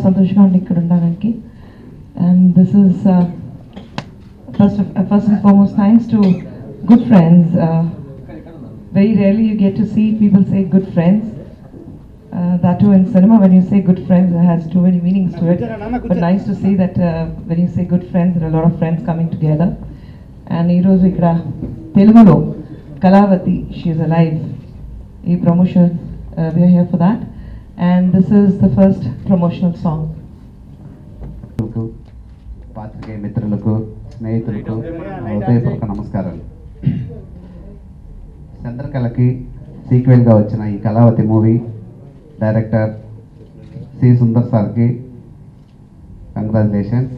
సంతోషంగా ఉంది ఇక్కడ ఉండడానికి. And this is first and foremost thanks to good friends. Very rarely you get to see people say good friends. That too in cinema, when you say good friends, it has too many meanings to it. But nice to see that when you say good friends, there are a lot of friends coming together. And ee roju ikkada Telugulo Kalavati, she is alive. Ee promotion, we are here for that. And this is the first promotional song. పాత్రికేయ మిత్రులకు, స్నేహితులకు హృదయపూర్వక నమస్కారాలు. చంద్రకళకి సీక్వెల్గా వచ్చిన ఈ Kalavathi movie director C Sundar సార్కి congratulations.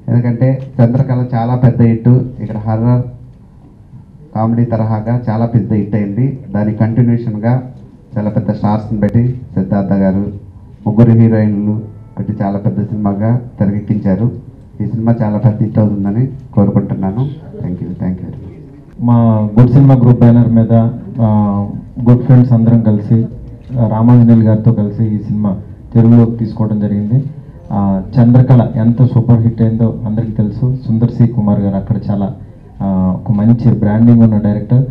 ఎందుకంటే చంద్రకళ చాలా పెద్ద హిట్, ఇక్కడ హర్రర్ కామెడీ తరహాగా చాలా పెద్ద హిట్ అయింది. దాని కంటిన్యూషన్గా చాలా పెద్ద స్టార్స్ని పెట్టి సిద్ధార్థ గారు, ముగ్గురు హీరోయిన్లు పెట్టి చాలా పెద్ద సినిమాగా తెరకెక్కించారు. ఈ సినిమా చాలా పెద్ద హిట్ అవుతుందని కోరుకుంటున్నాను. Thank you. మా గుడ్ సినిమా గ్రూప్ బ్యానర్ మీద గుడ్ ఫ్రెండ్స్ అందరం కలిసి రామాంజనేయులు గారితో కలిసి ఈ సినిమా తెలుగులోకి తీసుకోవడం జరిగింది. చంద్రకళ ఎంత సూపర్ హిట్ అయిందో అందరికీ తెలుసు. సుందర్ సి కుమార్ గారు అక్కడ చాలా ఒక మంచి బ్రాండింగ్ ఉన్న డైరెక్టర్.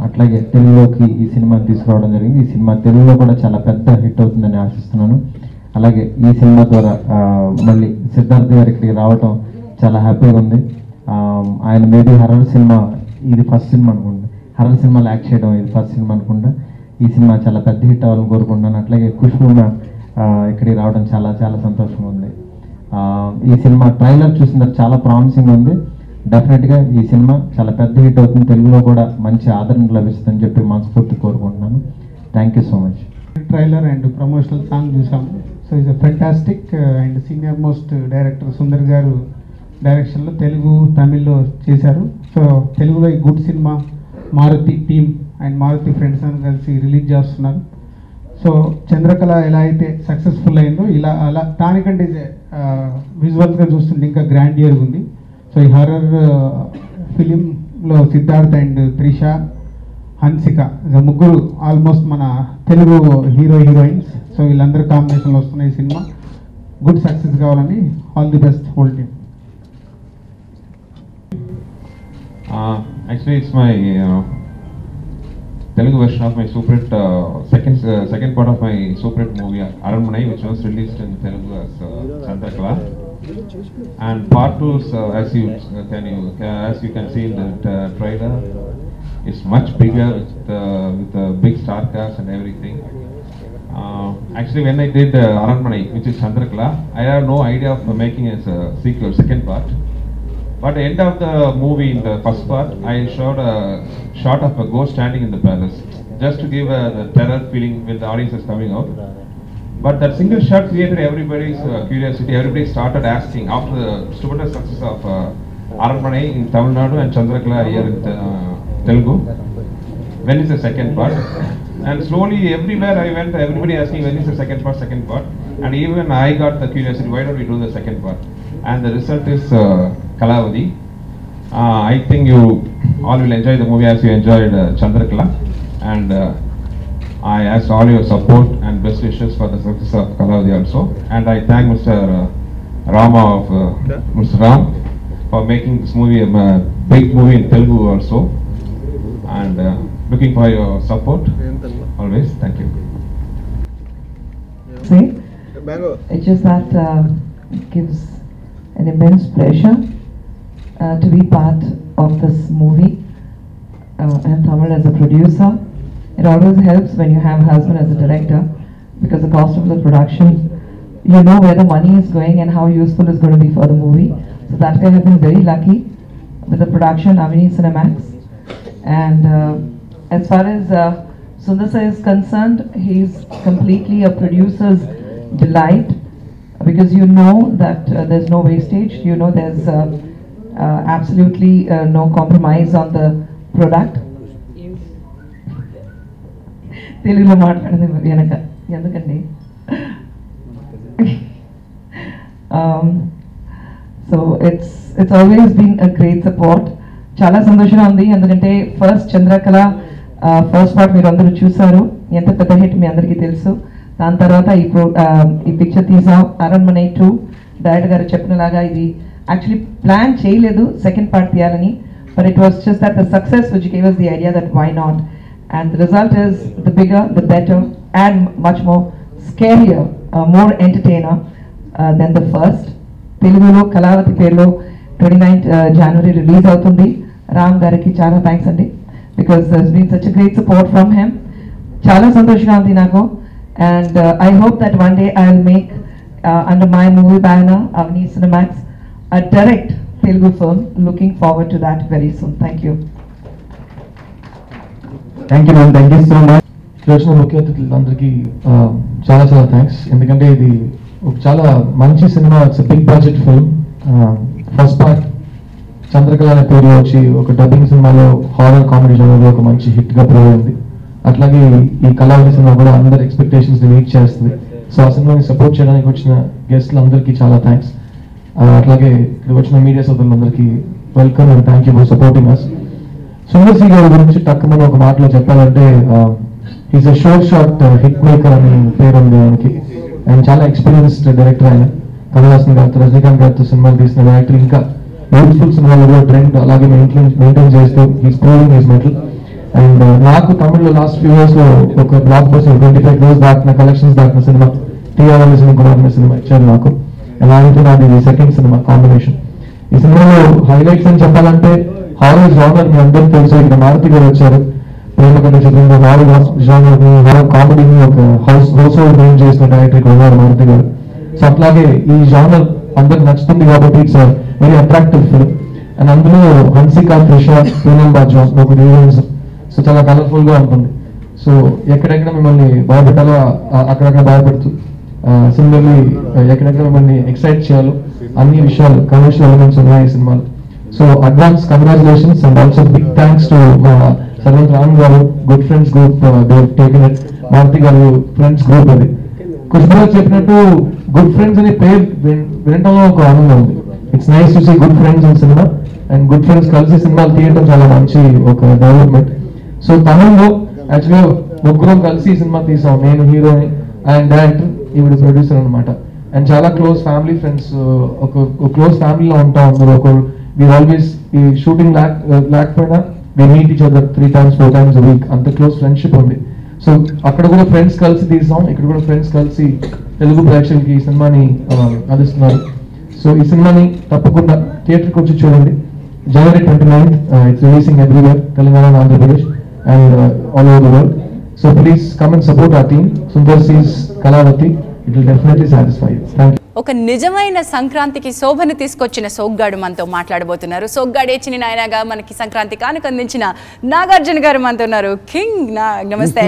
అట్లాగే తెలుగులోకి ఈ సినిమాని తీసుకురావడం జరిగింది. ఈ సినిమా తెలుగులో కూడా చాలా పెద్ద హిట్ అవుతుందని ఆశిస్తున్నాను. అలాగే ఈ సినిమా ద్వారా మళ్ళీ సిద్ధార్థ్ గారు ఇక్కడికి రావటం చాలా హ్యాపీగా ఉంది. ఆయన మేబీ హర్రర్ సినిమా ఇది ఫస్ట్ సినిమా అనుకుంటా, హర్రర్ సినిమాలో యాక్ట్ చేయడం ఇది ఫస్ట్ సినిమా అనుకుంటా. ఈ సినిమా చాలా పెద్ద హిట్ అవ్వాలని కోరుకుంటున్నాను. అట్లాగే ఖుష్బూ ఇక్కడికి రావడం చాలా చాలా సంతోషంగా ఉంది. ఈ సినిమా ట్రైలర్ చూసిన తర్వాత చాలా ప్రామిసింగ్ ఉంది. డెఫినెట్గా ఈ సినిమా చాలా పెద్ద హిట్ అవుతుంది, తెలుగులో కూడా మంచి ఆదరణ లభిస్తుందని చెప్పి మనస్ఫూర్తి కోరుకుంటున్నాను. Thank you so much. Trailer and promotional song చూసాము. So is a fantastic and senior most director Sundar గారు డైరెక్షన్లో తెలుగు తమిళ్లో చేశారు. సో తెలుగులో ఈ good cinema Maruthi team and Maruthi friends అని కలిసి రిలీజ్ చేస్తున్నారు. సో చంద్రకళ ఎలా అయితే సక్సెస్ఫుల్ అయిందో ఇలా అలా దానికంటే విజువల్స్గా చూస్తుంటే ఇంకా గ్రాండియర్గా ఉంది. సో ఈ హర్రర్ ఫిలింలో సిద్ధార్థ్ అండ్ త్రిష, హన్సిక ముగ్గురు ఆల్మోస్ట్ మన తెలుగు హీరోయిన్స్. సో వీళ్ళందరూ కాంబినేషన్లో వస్తున్న ఈ సినిమా గుడ్ సక్సెస్ కావాలని all the best whole team. Actually, it's my Telugu version of my super hit, second part of my super hit movie Aranmanai, which was released in Telugu as Chandrakala. And part 2 is as you can see in the trailer, is much bigger with the big star cast and everything. Actually, when I did Aranmanai, which is Chandrakala, I had no idea of making a sequel, second part. But at the end of the movie, in the first part, I showed a shot of a ghost standing in the palace, just to give the terror feeling when the audience is coming out. But that single shot created everybody's curiosity. Everybody started asking, after the stupendous success of Aranmanai in Tamil Nadu and Chandrakala here in Telugu, when is the second part? And slowly everywhere I went, everybody asking when is the second part. And even I got the curiosity, why don't we do the second part? And the result is Kalavati. I think you all will enjoy the movie as you enjoyed Chandrakala. And I ask all your support and best wishes for the success of Kalavati also. And I thank Mr. Rama of Mr. Ram for making this movie a big movie in Telugu also. And looking for your support always. Thank you. See, it's just that it gives an immense pleasure to be part of this movie and Tamil as a producer. It always helps when you have husband as a director, because the cost of the production, you know where the money is going and how useful it's going to be for the movie. So that way I have been very lucky with the production, Avini Cinemax. And as far as Sundar Sir is concerned, he's completely a producer's delight, because you know that there's no wastage, you know there's absolutely no compromise on the product. Telugulo maatladade venaka endukandi. So it's always been a great support. Chala santoshanga undi endukante first Chandrakala first part meer andaru chusaru, enta pedda hit మీ అందరికీ తెలుసు. దాని తర్వాత ఈ picture తీసాం. Aranmanai 2 director గారు చెప్పినలాగా ఇది actually plan చేయలేదు second part తీయాలని, but it was just that the success which gave us the idea that why not, and the result is the bigger the better and much more scarier, more entertainer than the first. Telugulo Kalavati పేరులో 29th January release అవుతుంది. రామ్ గారికి చాలా thanks అండి, because there's been such a great support from him. చాలా సంతోషంగా ఉంది నాకు, and I hope that one day I will make under my movie banner Avni Cinemax a direct Telugu film. Looking forward to that very soon. Thank you. Thank you ma'am, thank you so much. వచ్చిన ముఖ్య అతిథులందరికీ చాలా చాలా thanks. ఎందుకంటే ఇది ఒక చాలా మంచి cinema, it's big budget film. First part Chandrakala అనే పేరు వచ్చి ఒక డబ్బింగ్ సినిమాలో హారర్ కామెడీ జనర్లో ఒక మంచి హిట్గా ప్రూవ్ అయింది. అట్లాగే ఈ కళావతి సినిమా కూడా అందరి ఎక్స్పెక్టేషన్స్ని మీట్ చేస్తుంది. సో ఆ సినిమాని సపోర్ట్ చేయడానికి వచ్చిన గెస్ట్లందరికీ చాలా థ్యాంక్స్. అట్లాగే ఇక్కడ వచ్చిన మీడియా సోదరులందరికీ welcome and thank you for supporting us. Sundar C గారి గురించి టక్కుమని ఒక మాటలో చెప్పాలంటే is a short hit maker అని పేరు ఉంది ఆయనకి. ఆయన చాలా ఎక్స్పీరియన్స్డ్ డైరెక్టర్. ఆయన కమల్ హాసన్ గారితో, రజనీకాంత్ గారితో సినిమాలు తీసిన డైరెక్టర్. ఇంకా యూత్ఫుల్ సినిమాలలో ట్రెండ్ అలాగే మెయింటైన్ చేస్తూ he's proving his metal. And నాకు తమిళ్లో లాస్ట్ ఫ్యూ ఇయర్స్ లో ఒక బ్లాక్ బస్టర్ 25 crores దాటిన కలెక్షన్స్ దాటిన సినిమా టీఆర్ఎల్ కుమార్ అనే సినిమా ఇచ్చారు నాకు. అండ్ ఆయనతో నాది సెకండ్ సినిమా కాంబినేషన్. ఈ సినిమాలో హైలైట్స్ అని చెప్పాలంటే హారర్ జానర్ మీ అందరికీ తెలుసు. ఇక్కడ మారుతి గారు వచ్చారు. ప్రేమకథ చిత్రంలో హారర్ జానర్ ని, హారర్ కామెడీని ఒక హౌస్ హోల్డ్ రేంజ్ చేసిన డైరెక్టర్ ఇక్కడ ఉన్నారు మారుతి గారు. సో అట్లాగే ఈ జానర్ అందరికి నచ్చుతుంది కాబట్టి it's very attractive film. And అందులో హన్సికా, త్రిష, పూనం బాజ్వా ఒక హీరోయిన్స్. సో చాలా కలర్ఫుల్ గా ఉంటుంది. సో ఎక్కడెక్కడ మిమ్మల్ని భయపెట్టాలో అక్కడక్కడ భయపెడుతూ, సిమిలర్లీ ఎక్కడెక్కడ మిమ్మల్ని ఎక్సైట్ చేయాలో అన్ని విషయాలు కమర్షియల్ ఎలిమెంట్స్ ఉన్నాయి ఈ సినిమాలో. So advance congratulations and also big thanks to మా సర్వంత్ రామ్ గారు, good friends group, taking it. Maruthi గారు ఫ్రెండ్స్ గ్రూప్. అది ఖుష్బూ గారు చెప్పినట్టు గుడ్ ఫ్రెండ్స్ అనే పేరు వినటంలో ఒక ఆనందం ఉంది. It's nice to see good friends in cinema. And good friends కలిసి సినిమాలు తీయటం చాలా మంచి ఒక డెవలప్మెంట్. సో తమిళ్లో యాక్చువల్గా ముగ్గురం కలిసి సినిమా తీసాం. నేను హీరోని, ఆయన డైరెక్టర్, ఈవిడ ప్రొడ్యూసర్ అనమాట. అండ్ చాలా క్లోజ్ ఫ్యామిలీ ఫ్రెండ్స్, ఒక క్లోజ్ ఫ్యామిలీలో ఉంటాం అందరూ. వి ఆల్వేస్ ఈ షూటింగ్ లేకపోయినా we meet each other 3 times 4 times a week. అంత క్లోజ్ ఫ్రెండ్షిప్ ఉంది. సో అక్కడ కూడా ఫ్రెండ్స్ కలిసి తీసాం, ఇక్కడ కూడా ఫ్రెండ్స్ కలిసి తెలుగు ప్రేక్షకులకి ఈ సినిమాని అందిస్తున్నారు. సో ఈ సినిమాని తప్పకుండా థియేటర్కి వచ్చి చూడండి. January 29th, it's releasing everywhere, Telangana and Andhra Pradesh and all over the world. So please come and support our team. Sundar C's Kalavati. It will definitely satisfy you. Thank you. ఒక నిజమైన సంక్రాంతికి శోభను తీసుకొచ్చిన సోగ్గాడు మనతో మాట్లాడబోతున్నారు. సోగ్గాడే చిన్న నాయనగా మనకి సంక్రాంతి కానుక అందించిన నాగార్జున గారు మనతో ఉన్నారు. కింగ్ నమస్తే.